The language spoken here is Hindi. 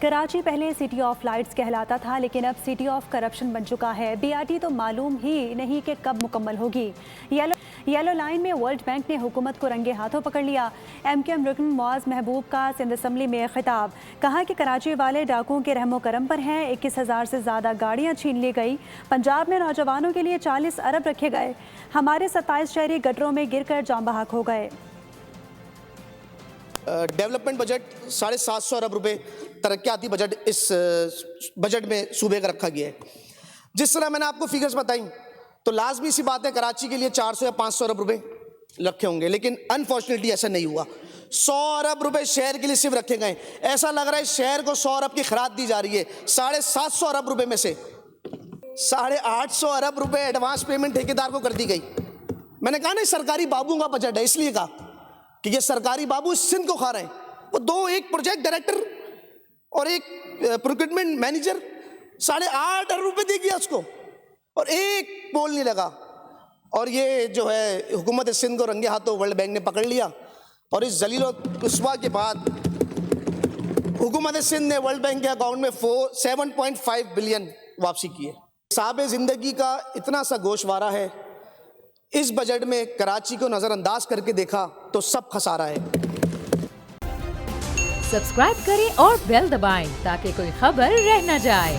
कराची पहले सिटी ऑफ लाइट्स कहलाता था, लेकिन अब सिटी ऑफ करप्शन बन चुका है। बीआरटी तो मालूम ही नहीं कि कब मुकम्मल होगी। येलो लाइन में वर्ल्ड बैंक ने हुकूमत को रंगे हाथों पकड़ लिया। MKM रुकन मुआज महबूब का सिंध असम्बली में खिताब, कहा कि कराची वाले डाकुओं के रहमो करम पर हैं। 21,000 से ज़्यादा गाड़ियाँ छीन ली गई। पंजाब में नौजवानों के लिए 40 अरब रखे गए। हमारे 27 शहरी गटरों में गिर कर जाम बहक हो गए। डेवलपमेंट बजट 750 अरब रुपए तरक्याती बजट इस बजट में सूबे का रखा गया है। जिस तरह मैंने आपको फिगर्स बताई तो लाजमी सी बात है कराची के लिए 400 या 500 अरब रुपए रखे होंगे, लेकिन अनफॉर्चुनेटली ऐसा नहीं हुआ। 100 अरब रुपए शहर के लिए सिर्फ रखे गए। ऐसा लग रहा है शहर को 100 अरब की खराद दी जा रही है। 750 अरब रुपए में से 850 अरब रुपए एडवांस पेमेंट ठेकेदार को कर दी गई। मैंने कहा ना सरकारी बाबू का बजट है, इसलिए कहा कि ये सरकारी बाबू सिंध को खा रहे हैं। वो एक प्रोजेक्ट डायरेक्टर और एक प्रोक्यूरमेंट मैनेजर 8.5 अरब रुपए दे दिया उसको और एक पोल नहीं लगा। और ये जो है हुकूमत सिंध को रंगे हाथों वर्ल्ड बैंक ने पकड़ लिया और इस जलील और रुस्वा के बाद हुकूमत सिंध ने वर्ल्ड बैंक के अकाउंट में 7.5 बिलियन वापसी की है। साहब जिंदगी का इतना सा गोशवारा है। इस बजट में कराची को नजरअंदाज करके देखा तो सब खसारा है। सब्सक्राइब करें और बेल दबाएं ताकि कोई खबर रह न जाए।